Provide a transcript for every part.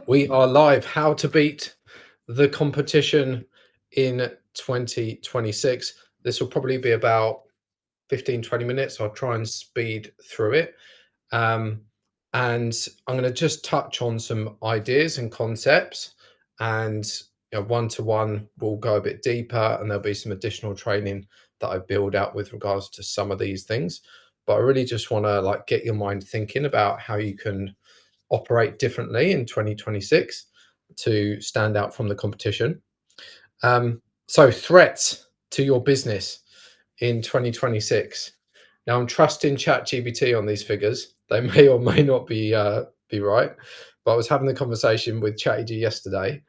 We are live. How to beat the competition in 2026. This will probably be about 15, 20 minutes. I'll try and speed through it. Um, and I'm going to just touch on some ideas and concepts. And one to one, we'll go a bit deeper, and there'll be some additional training that I build out with regards to some of these things. But I really just want to get your mind thinking about how you can operate differently in 2026 to stand out from the competition. So threats to your business in 2026. Now I'm trusting ChatGPT on these figures. They may or may not be right, but I was having the conversation with ChatGPT yesterday,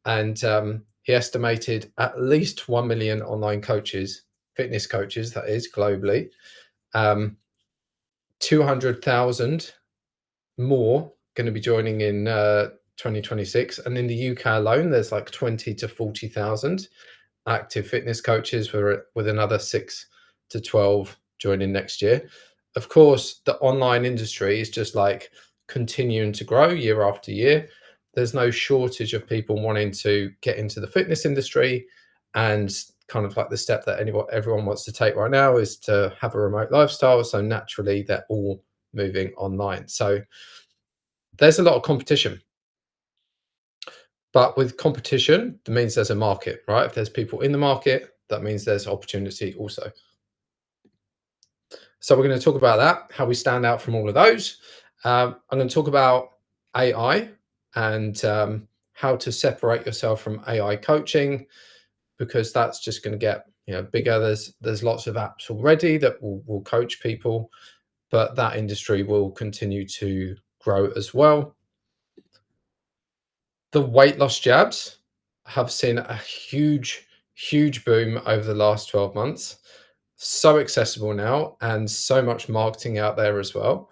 and he estimated at least 1 million online coaches, fitness coaches, that is globally, 200,000 more going to be joining in 2026, and in the UK alone there's like 20 to 40,000 active fitness coaches, with another 6 to 12 joining next year. Of course, the online industry is just continuing to grow year after year. There's no shortage of people wanting to get into the fitness industry, and kind of the step that everyone wants to take right now is to have a remote lifestyle. So naturally they're all moving online. So there's a lot of competition, but with competition, that means there's a market, right? If there's people in the market, that means there's opportunity also. So we're going to talk about that, how we stand out from all of those. I'm going to talk about AI and how to separate yourself from AI coaching, because that's just going to get bigger. There's lots of apps already that will coach people, but that industry will continue to grow as well. The weight loss jabs have seen a huge boom over the last 12 months. So accessible now, and so much marketing out there as well.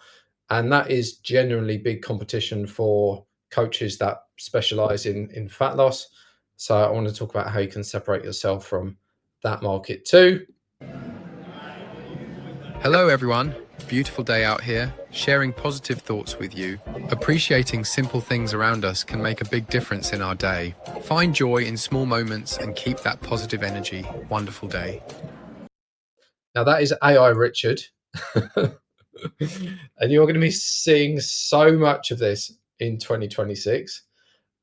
And that is generally big competition for coaches that specialize in fat loss. So I want to talk about how you can separate yourself from that market too. Hello everyone, beautiful day out here, sharing positive thoughts with you. Appreciating simple things around us can make a big difference in our day. Find joy in small moments and keep that positive energy. Wonderful day. Now that is AI Richard. And you're going to be seeing so much of this in 2026.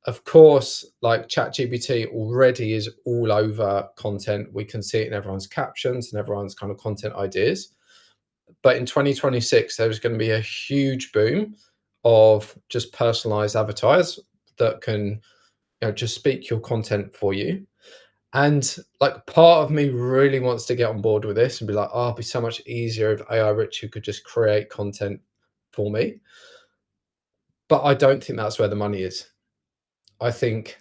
Of course, ChatGPT already is all over content. We can see it in everyone's captions and everyone's kind of content ideas. But in 2026, there's going to be a huge boom of just personalized avatars that can just speak your content for you. And part of me really wants to get on board with this and be like, oh, it'd be so much easier if AI Richard could just create content for me. But I don't think that's where the money is. I think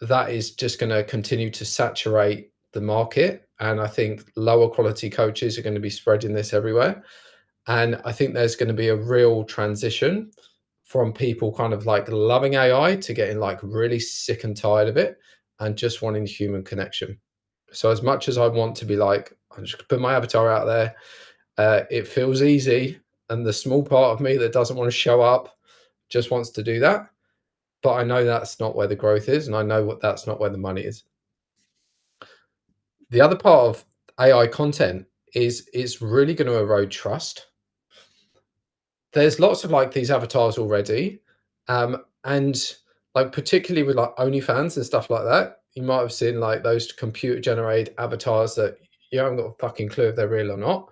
that is just going to continue to saturate the market. And I think lower quality coaches are going to be spreading this everywhere. And I think there's going to be a real transition from people kind of loving AI to getting really sick and tired of it and just wanting human connection. So as much as I want to be I'm just put my avatar out there, it feels easy. And the small part of me that doesn't want to show up just wants to do that. But I know that's not where the growth is. And I know that's not where the money is. The other part of AI content is it's really going to erode trust. There's lots of these avatars already. And particularly with OnlyFans and stuff like that, you might have seen those computer generated avatars that you haven't got a fucking clue if they're real or not.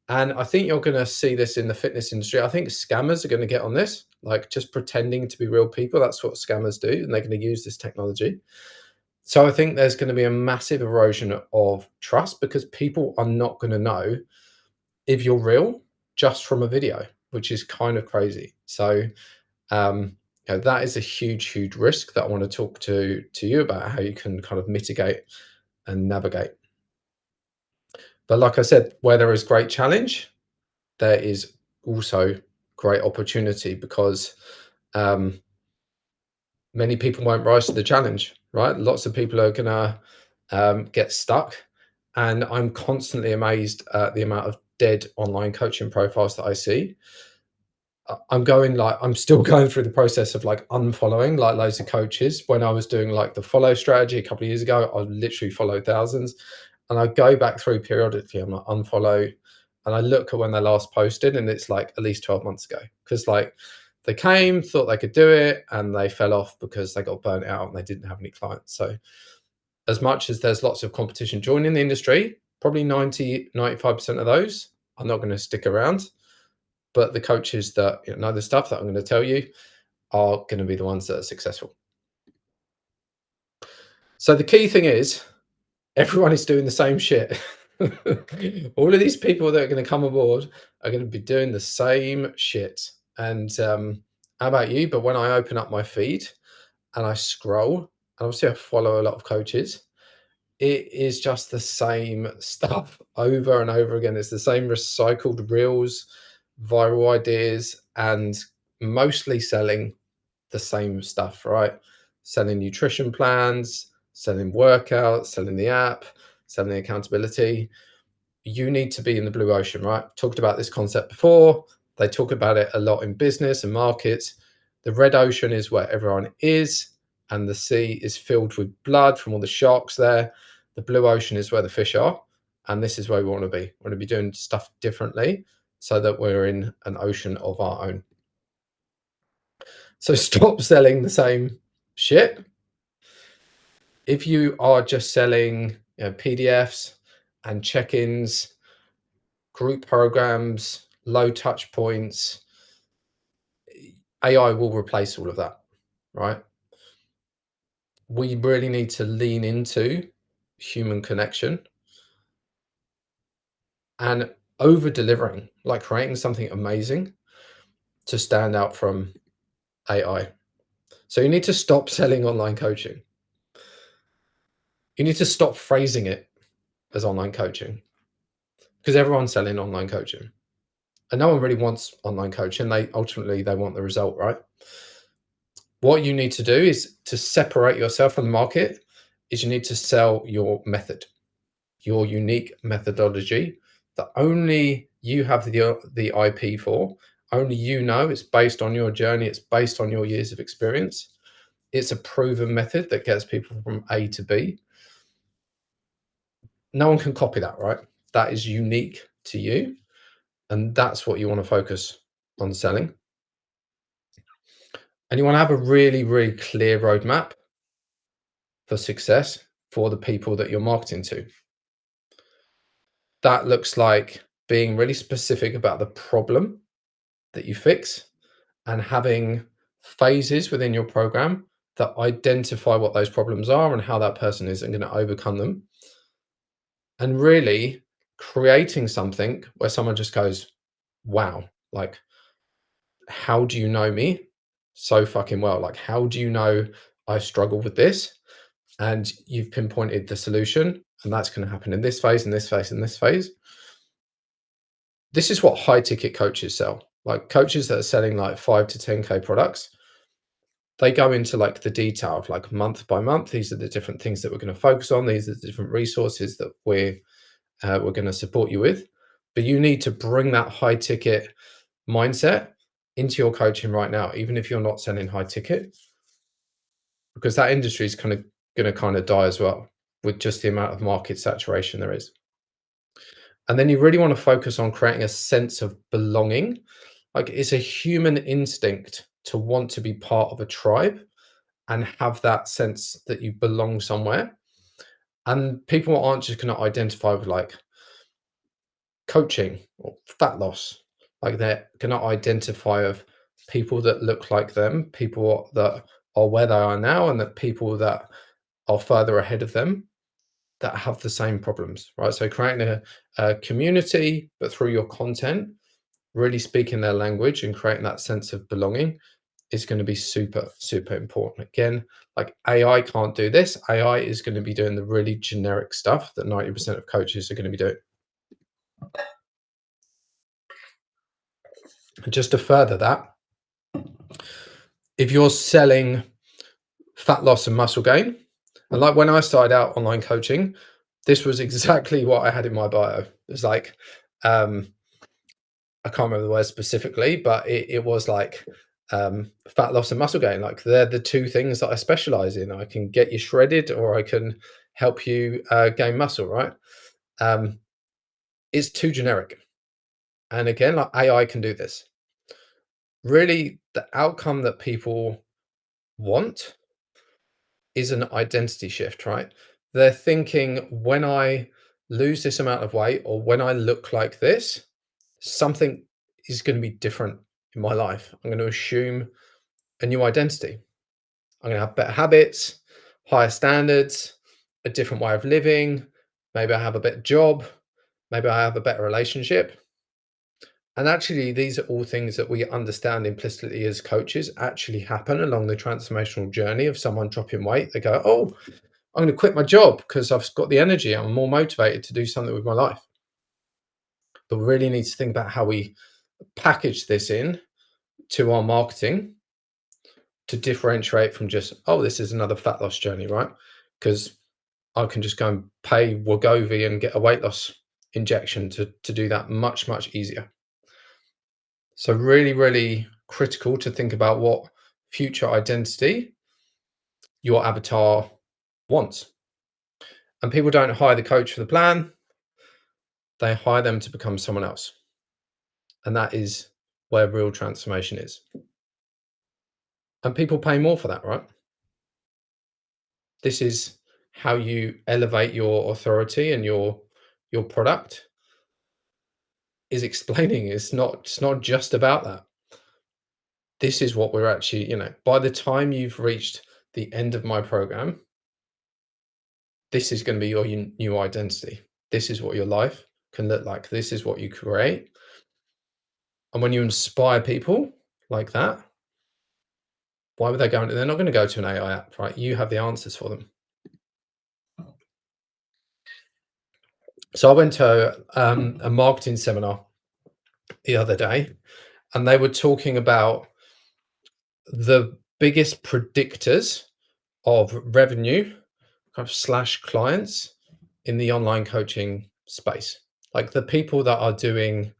And I think you're going to see this in the fitness industry. I think scammers are going to get on this, just pretending to be real people. That's what scammers do, and they're going to use this technology. So I think there's going to be a massive erosion of trust, because people are not going to know if you're real just from a video, which is kind of crazy. So that is a huge risk that I want to talk to you about, how you can kind of mitigate and navigate. But like I said, where there is great challenge, there is also great opportunity, because many people won't rise to the challenge, right? Lots of people are going to get stuck. And I'm constantly amazed at the amount of dead online coaching profiles that I see. I'm still going through the process of like unfollowing like loads of coaches. When I was doing like the follow strategy a couple of years ago, I literally followed thousands, and I go back through periodically. I'm like unfollow, and I look at when they last posted, and it's like at least 12 months ago, because like they came, thought they could do it, and they fell off because they got burnt out and they didn't have any clients. So as much as there's lots of competition joining the industry, probably 95% of those are not going to stick around. But the coaches that know the stuff that I'm going to tell you are going to be the ones that are successful. So the key thing is everyone is doing the same shit. All of these people that are going to come aboard are going to be doing the same shit. And how about you? But when I open up my feed and I scroll, and obviously I follow a lot of coaches, it is just the same stuff over and over again. It's the same recycled reels, viral ideas, and mostly selling the same stuff, right? Selling nutrition plans, selling workouts, selling the app, selling the accountability. You need to be in the blue ocean, right? Talked about this concept before. They talk about it a lot in business and markets. The red ocean is where everyone is, and the sea is filled with blood from all the sharks there. The blue ocean is where the fish are, and this is where we want to be. We want to be doing stuff differently so that we're in an ocean of our own. So stop selling the same shit. If you are just selling PDFs and check-ins, group programs, low touch points, AI will replace all of that, right? We really need to lean into human connection and over delivering, like creating something amazing to stand out from AI. So you need to stop selling online coaching. You need to stop phrasing it as online coaching, because everyone's selling online coaching and no one really wants online coaching. They ultimately want the result, right? What you need to do is to separate yourself from the market is you need to sell your method, your unique methodology that only you have the IP for, only you know. It's based on your journey. It's based on your years of experience. It's a proven method that gets people from A to B. No one can copy that, right? That is unique to you. And that's what you want to focus on selling. And you want to have a really, really clear roadmap for success for the people that you're marketing to. That looks like being really specific about the problem that you fix and having phases within your program that identify what those problems are and how that person is going to overcome them. And really creating something where someone just goes, wow, like, how do you know me so fucking well? Like, how do you know I struggle with this? And you've pinpointed the solution, and that's going to happen in this phase, in this phase, in this phase. This is what high ticket coaches sell. Like coaches that are selling like 5 to 10K products, they go into like the detail of like month by month. These are the different things that we're going to focus on. These are the different resources that we're going to support you with. But you need to bring that high ticket mindset into your coaching right now, even if you're not selling high ticket, because that industry is going to die as well with just the amount of market saturation there is. And then you really want to focus on creating a sense of belonging. Like, it's a human instinct to want to be part of a tribe and have that sense that you belong somewhere. And people aren't just going to identify with like coaching or fat loss. Like, they're going to identify of people that look like them, people that are where they are now, and that people that are further ahead of them that have the same problems, right? So creating a community, but through your content, really speaking their language and creating that sense of belonging is going to be super, super important. Again, like AI can't do this. AI is going to be doing the really generic stuff that 90% of coaches are going to be doing. And just to further that, if you're selling fat loss and muscle gain, and like when I started out online coaching, this was exactly what I had in my bio. It was like, I can't remember the word specifically, but it was like fat loss and muscle gain. Like they're the two things that I specialize in. I can get you shredded, or I can help you gain muscle. Right? It's too generic. And again, like AI can do this. Really, the outcome that people want is an identity shift, right? They're thinking, when I lose this amount of weight, or when I look like this, something is going to be different in my life. I'm going to assume a new identity. I'm going to have better habits, higher standards, a different way of living. Maybe I have a better job. Maybe I have a better relationship. And actually, these are all things that we understand implicitly as coaches actually happen along the transformational journey of someone dropping weight. They go, oh, I'm going to quit my job because I've got the energy. I'm more motivated to do something with my life. But we really need to think about how we package this in to our marketing to differentiate from just, oh, this is another fat loss journey, right? Because I can just go and pay Wegovy and get a weight loss injection to do that much, much easier. So really, really critical to think about what future identity your avatar wants. And people don't hire the coach for the plan. They hire them to become someone else. And that is where real transformation is. And people pay more for that, right? This is how you elevate your authority, and your product is explaining it's not just about that. This is what we're actually, by the time you've reached the end of my program, this is going to be your new identity. This is what your life can look like. This is what you create. And when you inspire people like that, why would they go? They're not going to go to an AI app, right? You have the answers for them. So I went to a marketing seminar the other day, and they were talking about the biggest predictors of revenue / clients in the online coaching space. Like the people that are doing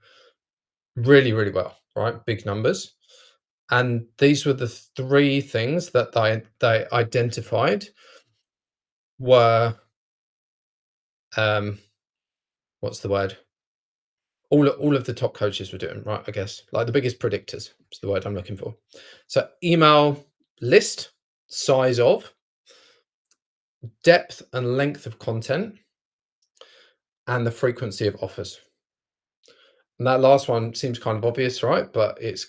really, really well, right? Big numbers. And these were the three things that they identified were, what's the word? All of the top coaches were doing, right? I guess like the biggest predictors is the word I'm looking for. So email list, size of, depth and length of content, and the frequency of offers. And that last one seems kind of obvious, right? But it's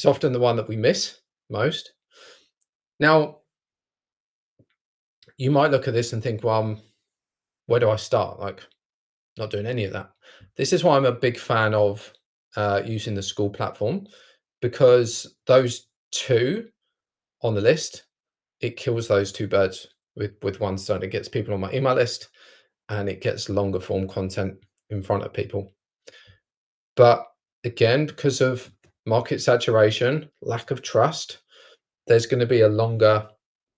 often the one that we miss most. Now, you might look at this and think, well, where do I start? Like, not doing any of that. This is why I'm a big fan of using the Skool platform, because those two on the list, it kills those two birds with one stone. It gets people on my email list, and it gets longer form content in front of people. But again, because of market saturation, lack of trust, there's going to be a longer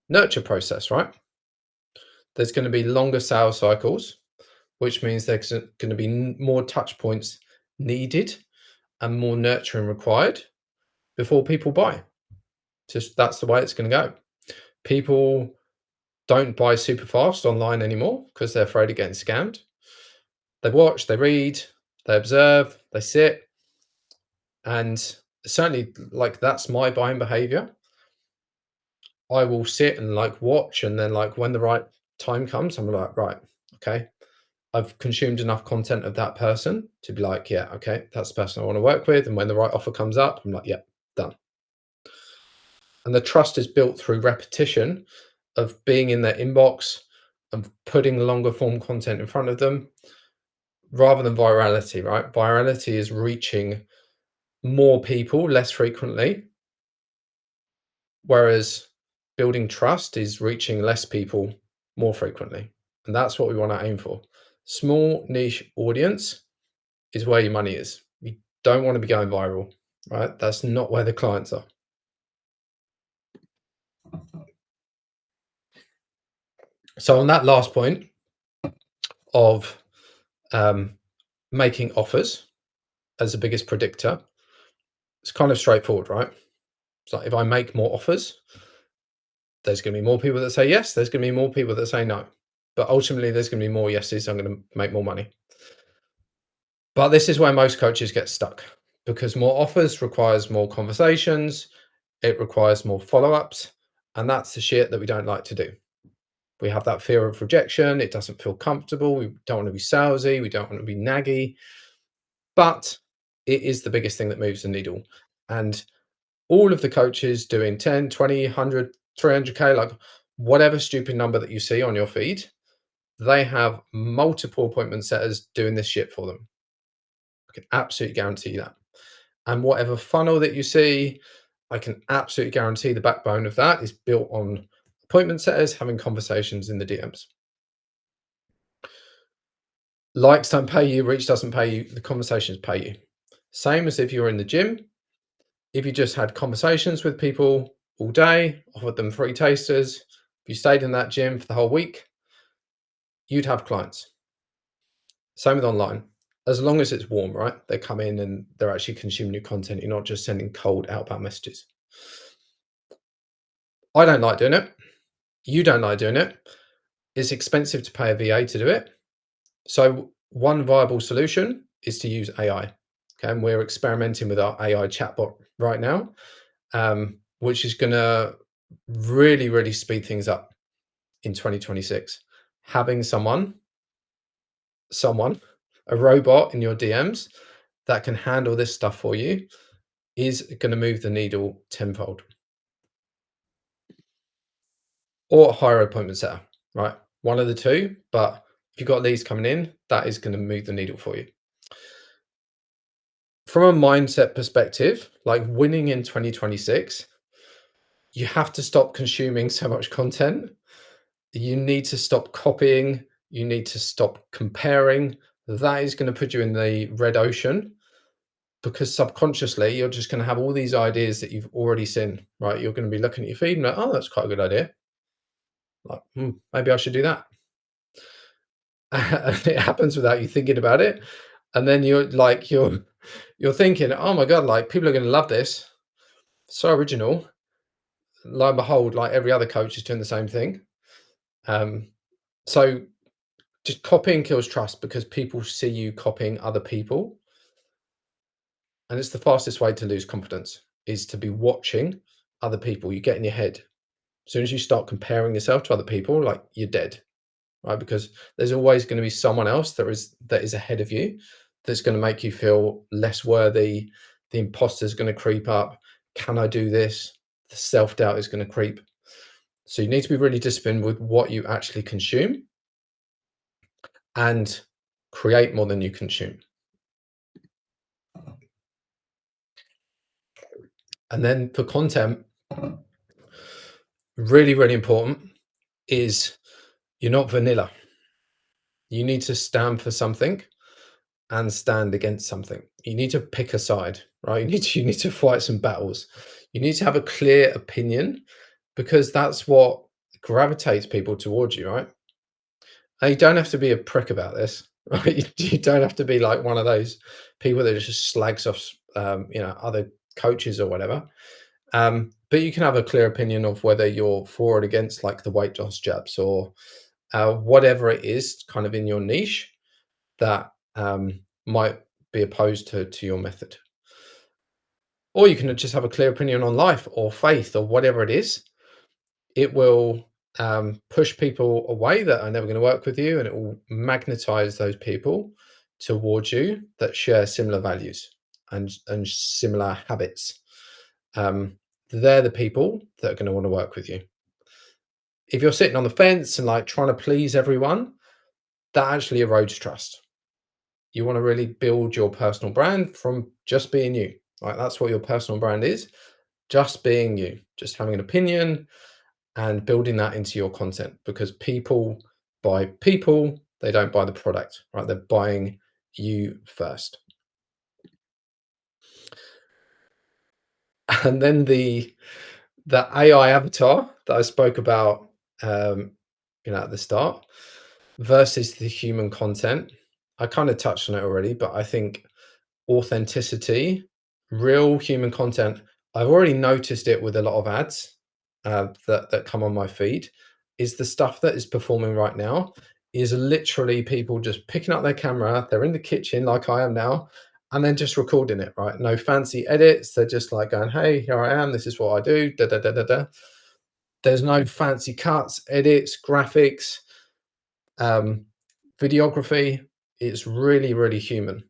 nurture process, right? There's going to be longer sales cycles, which means there's going to be more touch points needed and more nurturing required before people buy. Just that's the way it's going to go. People don't buy super fast online anymore because they're afraid of getting scammed. They watch, they read, they observe, they sit. And certainly, like, that's my buying behavior. I will sit and like watch, and then like when the right time comes, I'm like, right, okay, I've consumed enough content of that person to be like, yeah, okay, that's the person I want to work with. And when the right offer comes up, I'm like, yeah, done. And the trust is built through repetition of being in their inbox, of putting longer form content in front of them, rather than virality, right? Virality is reaching more people less frequently, whereas building trust is reaching less people more frequently. And that's what we want to aim for. Small niche audience is where your money is. You don't want to be going viral, right? That's not where the clients are. So on that last point of making offers as the biggest predictor, it's kind of straightforward, right? It's like if I make more offers, there's going to be more people that say yes, there's going to be more people that say no. But ultimately, there's going to be more yeses. I'm going to make more money. But this is where most coaches get stuck, because more offers requires more conversations, it requires more follow-ups, and that's the shit that we don't like to do. We have that fear of rejection. It doesn't feel comfortable. We don't want to be salesy. We don't want to be naggy. But it is the biggest thing that moves the needle. And all of the coaches doing 10, 20, 100, 300K, like whatever stupid number that you see on your feed, they have multiple appointment setters doing this shit for them. I can absolutely guarantee that. And whatever funnel that you see, I can absolutely guarantee the backbone of that is built on appointment setters having conversations in the DMs. Likes don't pay you, reach doesn't pay you, the conversations pay you. Same as if you're in the gym. If you just had conversations with people all day, offered them free tasters, if you stayed in that gym for the whole week, you'd have clients. Same with online. As long as it's warm, right? They come in and they're actually consuming your content. You're not just sending cold outbound messages. I don't like doing it. You don't like doing it. It's expensive to pay a VA to do it. So one viable solution is to use AI. Okay, and we're experimenting with our AI chatbot right now, which is going to really, really speed things up in 2026. Having someone, a robot in your DMs that can handle this stuff for you is going to move the needle tenfold. Or hire appointment setter, right? One of the two, but if you've got leads coming in, that is going to move the needle for you. From a mindset perspective, like winning in 2026, you have to stop consuming so much content. You need to stop copying. You need to stop comparing. That is going to put you in the red ocean, because subconsciously you're just going to have all these ideas that you've already seen, right? You're going to be looking at your feed and like, oh, that's quite a good idea. Like, maybe I should do that. And it happens without you thinking about it. And then you're thinking, oh my God, like people are going to love this. So original. Lo and behold, like every other coach is doing the same thing. So just copying kills trust, because people see you copying other people. And it's the fastest way to lose confidence, is to be watching other people. You get in your head. As soon as you start comparing yourself to other people, like you're dead, right? Because there's always going to be someone else that is ahead of you, that's going to make you feel less worthy. The imposter is going to creep up. Can I do this? The self-doubt is going to creep. So you need to be really disciplined with what you actually consume and create more than you consume. And then for content, really, really important is you're not vanilla. You need to stand for something and stand against something. You need to pick a side, right? You need to fight some battles. You need to have a clear opinion, because that's what gravitates people towards you, right? And you don't have to be a prick about this, right? You don't have to be like one of those people that just slags off, other coaches or whatever. But you can have a clear opinion of whether you're for or against, like the weight loss jabs or whatever it is, kind of in your niche that might be opposed to your method. Or you can just have a clear opinion on life or faith or whatever it is. It will push people away that are never going to work with you, and it will magnetize those people towards you that share similar values and similar habits. They're the people that are going to want to work with you. If you're sitting on the fence and like trying to please everyone, that actually erodes trust. You want to really build your personal brand from just being you. Right? That's what your personal brand is. Just being you, just having an opinion and building that into your content, because people buy people, they don't buy the product, right? They're buying you first. And then the AI avatar that I spoke about, at the start, versus the human content. I kind of touched on it already, but I think authenticity, real human content. I've already noticed it with a lot of ads that come on my feed. Is the stuff that is performing right now is literally people just picking up their camera. They're in the kitchen like I am now, and then just recording it. Right, no fancy edits. They're just like going, "Hey, here I am. This is what I do." Da da da da da. There's no fancy cuts, edits, graphics, um, videography. It's really, really human.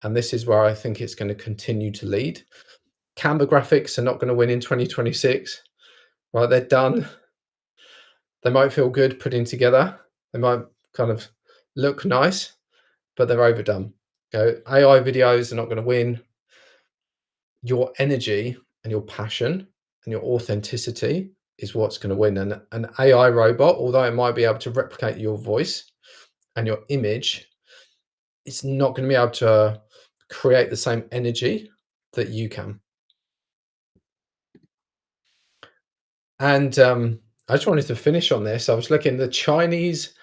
And this is where I think it's going to continue to lead. Canva graphics are not going to win in 2026, right? They're done. They might feel good putting together. They might kind of look nice, but they're overdone. AI videos are not going to win. Your energy and your passion and your authenticity is what's going to win. And an AI robot, although it might be able to replicate your voice and your image, it's not going to be able to create the same energy that you can. And I just wanted to finish on this. I was looking the Chinese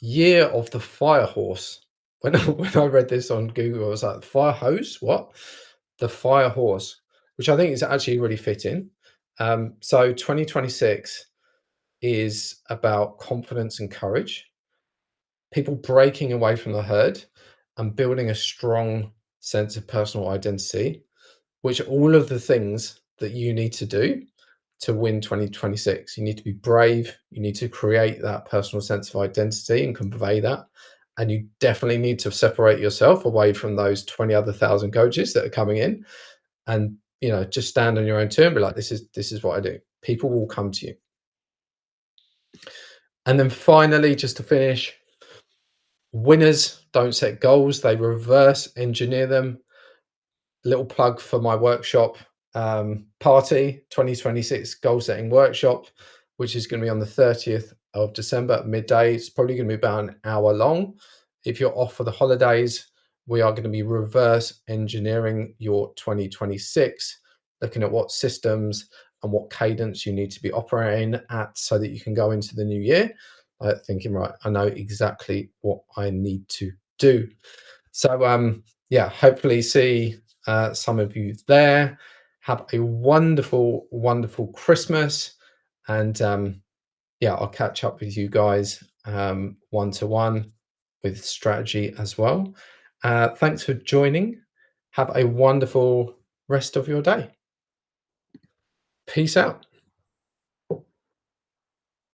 year of the fire horse. When I read this on Google, I was like, fire hose? What? The fire horse, which I think is actually really fitting. So 2026 is about confidence and courage, people breaking away from the herd and building a strong sense of personal identity, which are all of the things that you need to do to win 2026. You need to be brave. You need to create that personal sense of identity and convey that. And you definitely need to separate yourself away from those 20 other thousand coaches that are coming in, and just stand on your own term, be like, this is what I do. People will come to you. And then finally, just to finish, winners don't set goals, they reverse engineer them. Little plug for my workshop party, 2026 goal setting workshop, which is going to be on the 30th of December at midday. It's probably going to be about an hour long. If you're off for the holidays, we are going to be reverse engineering your 2026, looking at what systems and what cadence you need to be operating at so that you can go into the new year thinking, right, I know exactly what I need to do. So yeah, hopefully see some of you there. Have a wonderful, wonderful Christmas. And yeah, I'll catch up with you guys one-to-one with strategy as well. Thanks for joining. Have a wonderful rest of your day. Peace out.